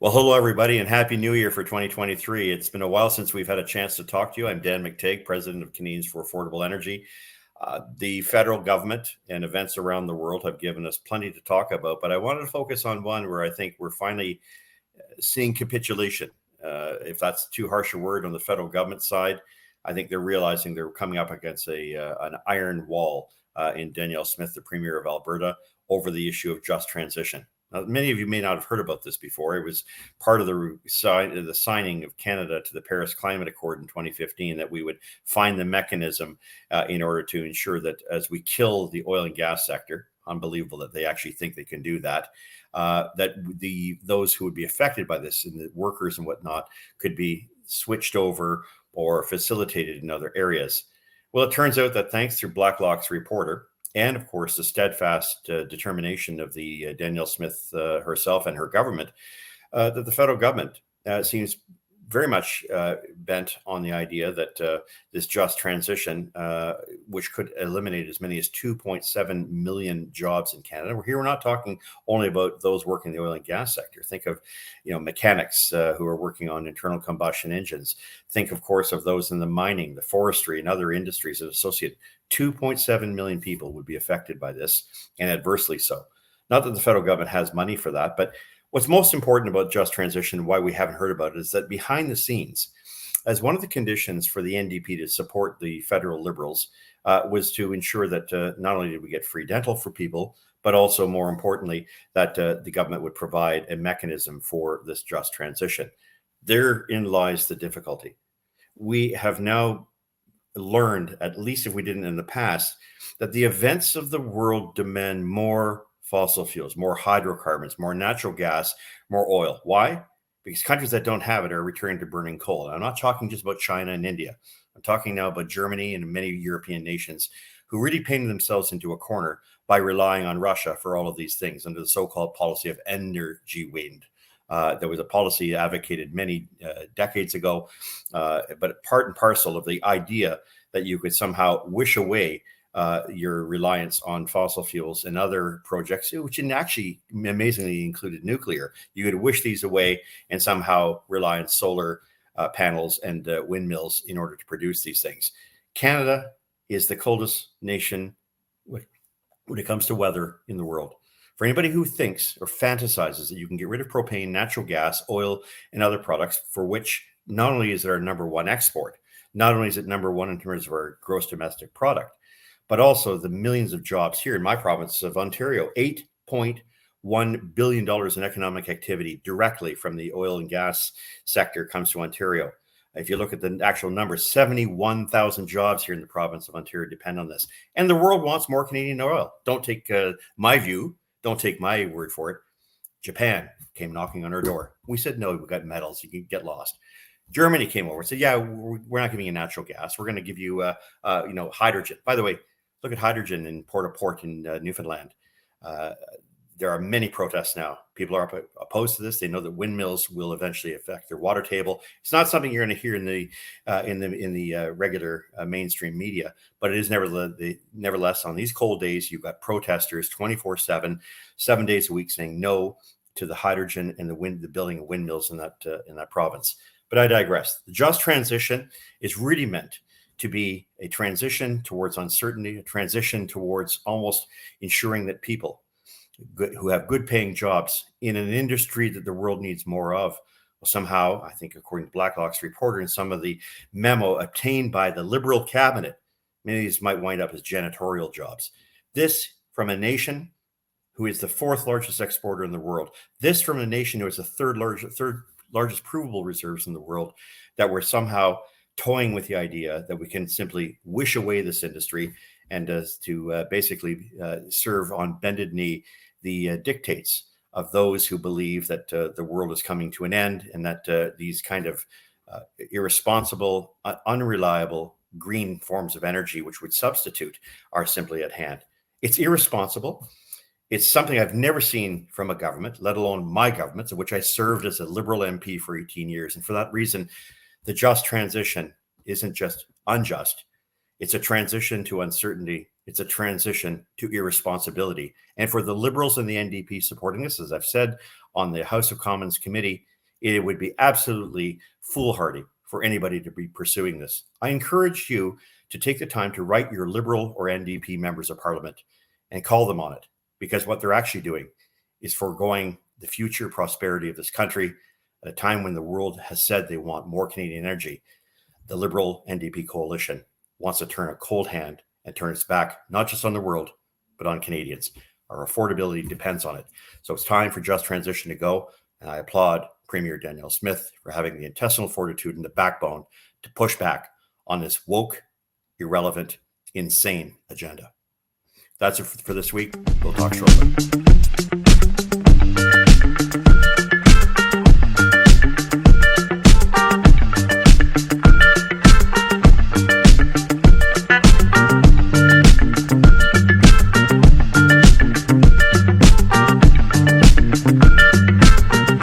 Well, hello, everybody, and Happy New Year for 2023. It's been a while since we've had a chance to talk to you. I'm Dan McTeague, President of Canadians for Affordable Energy. The federal government and events around the world have given us plenty to talk about, but I wanted to focus on one where I think we're finally seeing capitulation. If that's too harsh a word on the federal government side, I think they're realizing they're coming up against an iron wall in Danielle Smith, the Premier of Alberta, over the issue of just transition. Now, many of you may not have heard about this before. It was part of the signing of Canada to the Paris Climate Accord in 2015 that we would find the mechanism in order to ensure that as we kill the oil and gas sector, unbelievable that they actually think they can do that, that those who would be affected by this and the workers and whatnot could be switched over or facilitated in other areas. Well, it turns out that thanks to Blacklock's reporter, and of course, the steadfast determination of the Danielle Smith herself and her government, that the federal government seems very much bent on the idea that this just transition, which could eliminate as many as 2.7 million jobs in Canada. We're not talking only about those working in the oil and gas sector. Think of, mechanics who are working on internal combustion engines. Think, of course, of those in the mining, the forestry, and other industries that associate. 2.7 million people would be affected by this, and adversely so. Not that the federal government has money for that, but what's most important about just transition, why we haven't heard about it, is that behind the scenes, as one of the conditions for the NDP to support the federal Liberals was to ensure that not only did we get free dental for people, but also, more importantly, that the government would provide a mechanism for this just transition. Therein lies the difficulty. We have now learned, at least if we didn't in the past, that the events of the world demand more fossil fuels, more hydrocarbons, more natural gas, more oil. Why? Because countries that don't have it are returning to burning coal. And I'm not talking just about China and India. I'm talking now about Germany and many European nations who really painted themselves into a corner by relying on Russia for all of these things under the so-called policy of energy wind. There was a policy advocated many decades ago, but part and parcel of the idea that you could somehow wish away your reliance on fossil fuels and other projects, which actually amazingly included nuclear. You could wish these away and somehow rely on solar panels and windmills in order to produce these things. Canada is the coldest nation when it comes to weather in the world. For anybody who thinks or fantasizes that you can get rid of propane, natural gas, oil, and other products, for which not only is it our number one export, not only is it number one in terms of our gross domestic product, but also the millions of jobs here in my province of Ontario, $8.1 billion in economic activity directly from the oil and gas sector comes to Ontario. If you look at the actual numbers, 71,000 jobs here in the province of Ontario depend on this. And the world wants more Canadian oil. Don't take my view. Don't take my word for it. Japan came knocking on our door. We said, no, we've got metals. You can get lost. Germany came over and said, yeah, we're not giving you natural gas. We're going to give you, hydrogen. By the way, look at hydrogen in Port-au-Port in Newfoundland. There are many protests now. People are opposed to this. They know that windmills will eventually affect their water table. It's not something you're going to hear in the regular mainstream media, but it is nevertheless on these cold days. You've got protesters 24/7, 7 days a week, saying no to the hydrogen and the building of windmills in that province. But I digress. The just transition is really meant to be a transition towards uncertainty, a transition towards almost ensuring that people who have good paying jobs in an industry that the world needs more of, well, somehow, I think according to Blacklock's reporter and some of the memo obtained by the Liberal cabinet, many of these might wind up as janitorial jobs. This from a nation who is the fourth largest exporter in the world. This from a nation who has the third largest provable reserves in the world, that we're somehow toying with the idea that we can simply wish away this industry and to basically serve on bended knee the dictates of those who believe that the world is coming to an end and that these kind of irresponsible, unreliable green forms of energy, which would substitute, are simply at hand. It's irresponsible. It's something I've never seen from a government, let alone my government, of which I served as a Liberal MP for 18 years. And for that reason, the just transition isn't just unjust. It's a transition to uncertainty. It's a transition to irresponsibility. And for the Liberals and the NDP supporting this, as I've said on the House of Commons committee, it would be absolutely foolhardy for anybody to be pursuing this. I encourage you to take the time to write your Liberal or NDP members of Parliament and call them on it, because what they're actually doing is foregoing the future prosperity of this country at a time when the world has said they want more Canadian energy. The Liberal NDP coalition wants to turn a cold hand and turn its back, not just on the world, but on Canadians. Our affordability depends on it. So it's time for just transition to go. And I applaud Premier Danielle Smith for having the intestinal fortitude and the backbone to push back on this woke, irrelevant, insane agenda. That's it for this week. We'll talk shortly.